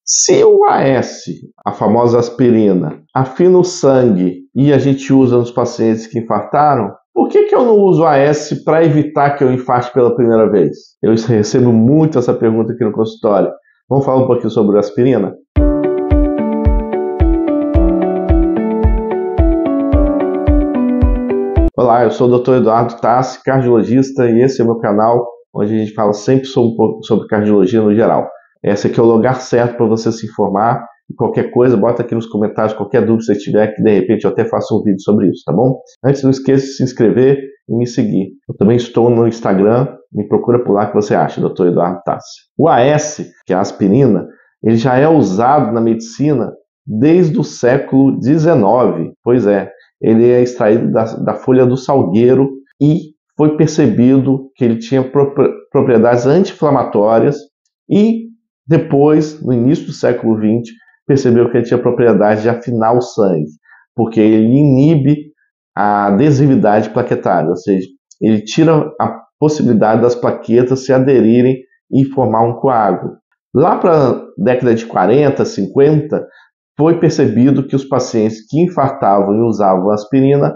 Se o AS, a famosa aspirina, afina o sangue e a gente usa nos pacientes que infartaram, por que eu não uso AS para evitar que eu infarte pela primeira vez? Eu recebo muito essa pergunta aqui no consultório. Vamos falar um pouquinho sobre a aspirina? Olá, eu sou o Dr. Eduardo Tassi, cardiologista, e esse é o meu canal, onde a gente fala sempre sobre cardiologia no geral. Esse aqui é o lugar certo para você se informar, e qualquer coisa, bota aqui nos comentários, qualquer dúvida que você tiver, que de repente eu até faço um vídeo sobre isso, tá bom? Antes, não esqueça de se inscrever e me seguir. Eu também estou no Instagram, me procura por lá que você acha, Dr. Eduardo Tassi. O AS, que é a aspirina, ele já é usado na medicina desde o século XIX, pois é. Ele é extraído da folha do salgueiro e foi percebido que ele tinha propriedades anti-inflamatórias e depois, no início do século XX, percebeu que ele tinha propriedade de afinar o sangue, porque ele inibe a adesividade plaquetária, ou seja, ele tira a possibilidade das plaquetas se aderirem e formar um coágulo. Lá para a década de 40, 50, foi percebido que os pacientes que infartavam e usavam aspirina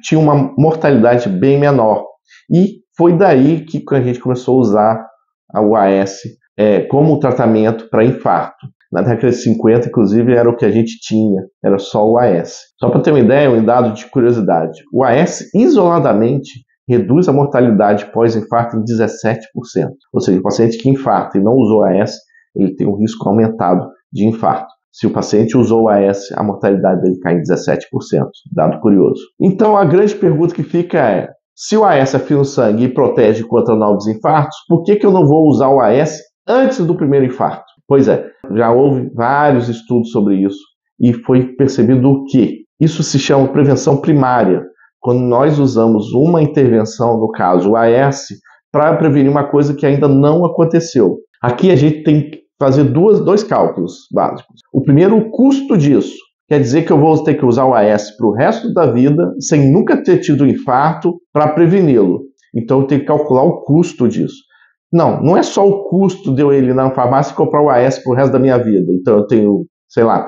tinham uma mortalidade bem menor. E foi daí que a gente começou a usar o AS como tratamento para infarto. Na década de 50, inclusive, era o que a gente tinha, era só o AS. Só para ter uma ideia, um dado de curiosidade, o AS isoladamente reduz a mortalidade pós-infarto em 17%. Ou seja, o paciente que infarta e não usou AS, ele tem um risco aumentado de infarto. Se o paciente usou o AS, a mortalidade dele cai em 17%, dado curioso. Então, a grande pergunta que fica é, se o AS afina o sangue e protege contra novos infartos, por que eu não vou usar o AS antes do primeiro infarto? Pois é, já houve vários estudos sobre isso e foi percebido o quê? Isso se chama prevenção primária, quando nós usamos uma intervenção, no caso o AS, para prevenir uma coisa que ainda não aconteceu. Aqui a gente tem que fazer dois cálculos básicos. O primeiro, o custo disso. Quer dizer que eu vou ter que usar o AS para o resto da vida, sem nunca ter tido infarto, para preveni-lo. Então eu tenho que calcular o custo disso. Não é só o custo de eu ir na farmácia e comprar o AS para o resto da minha vida. Então eu tenho,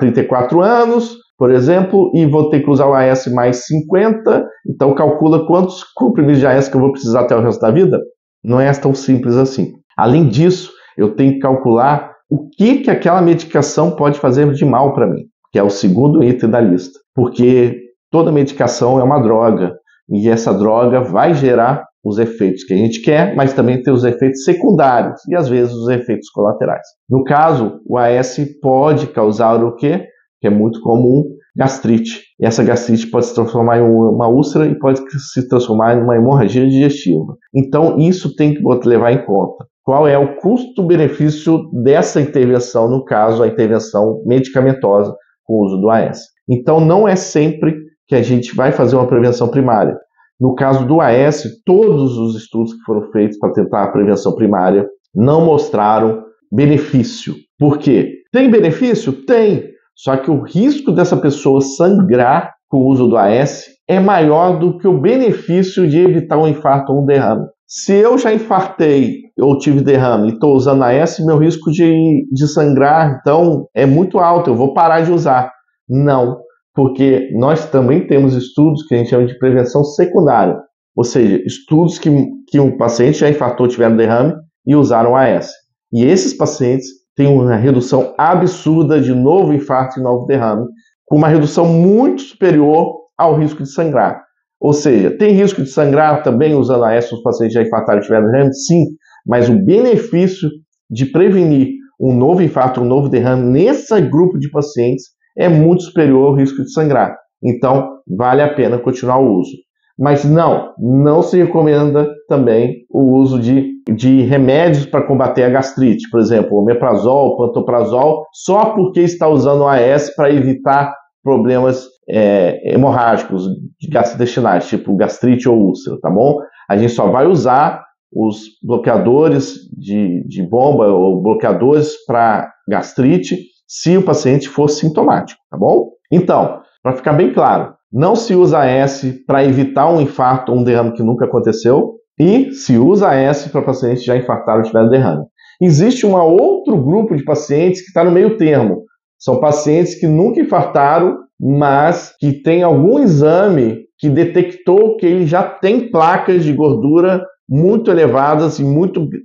34 anos, por exemplo, e vou ter que usar o AS mais 50, então calcula quantos comprimidos de AS que eu vou precisar até o resto da vida. Não é tão simples assim. Além disso, eu tenho que calcular o que aquela medicação pode fazer de mal para mim, que é o segundo item da lista. Porque toda medicação é uma droga, e essa droga vai gerar os efeitos que a gente quer, mas também tem os efeitos secundários, e às vezes os efeitos colaterais. No caso, o AS pode causar o quê? Que é muito comum, gastrite. E essa gastrite pode se transformar em uma úlcera e pode se transformar em uma hemorragia digestiva. Então, isso tem que levar em conta. Qual é o custo-benefício dessa intervenção, no caso, a intervenção medicamentosa com o uso do AS. Então, não é sempre que a gente vai fazer uma prevenção primária. No caso do AS, todos os estudos que foram feitos para tentar a prevenção primária não mostraram benefício. Por quê? Tem benefício? Tem. Só que o risco dessa pessoa sangrar com o uso do AS é maior do que o benefício de evitar um infarto ou um derrame. Se eu já infartei ou tive derrame e estou usando AS, meu risco de sangrar, então, é muito alto, eu vou parar de usar. Não, porque nós também temos estudos que a gente chama de prevenção secundária, ou seja, estudos que um paciente já infartou, tiveram derrame e usaram AS. E esses pacientes têm uma redução absurda de novo infarto e novo derrame, com uma redução muito superior ao risco de sangrar. Ou seja, tem risco de sangrar também usando AS nos pacientes já infartaram e tiveram derrame? Sim, mas o benefício de prevenir um novo infarto, um novo derrame nesse grupo de pacientes é muito superior ao risco de sangrar. Então, vale a pena continuar o uso. Mas não se recomenda também o uso de remédios para combater a gastrite. Por exemplo, omeprazol, pantoprazol, só porque está usando o AS para evitar problemas hemorrágicos gastrointestinais, tipo gastrite ou úlcera, tá bom? A gente só vai usar os bloqueadores de bomba ou bloqueadores para gastrite se o paciente for sintomático, tá bom? Então, para ficar bem claro, não se usa AS para evitar um infarto ou um derrame que nunca aconteceu e se usa AS para pacientes que já infartaram ou tiveram derrame. Existe um outro grupo de pacientes que está no meio termo. São pacientes que nunca infartaram, mas que tem algum exame que detectou que ele já tem placas de gordura muito elevadas e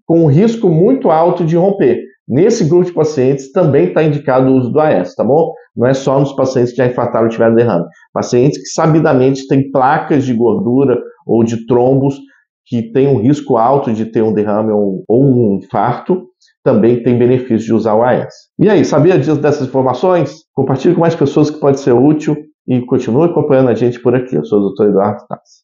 com um risco muito alto de romper. Nesse grupo de pacientes também está indicado o uso do AS, tá bom? Não é só nos pacientes que já infartaram e tiveram derrame. Pacientes que sabidamente têm placas de gordura ou de trombos que têm um risco alto de ter um derrame ou um infarto, também tem benefício de usar o AS. E aí, sabia dessas informações? Compartilhe com mais pessoas que pode ser útil e continue acompanhando a gente por aqui. Eu sou o Dr. Eduardo Tassi.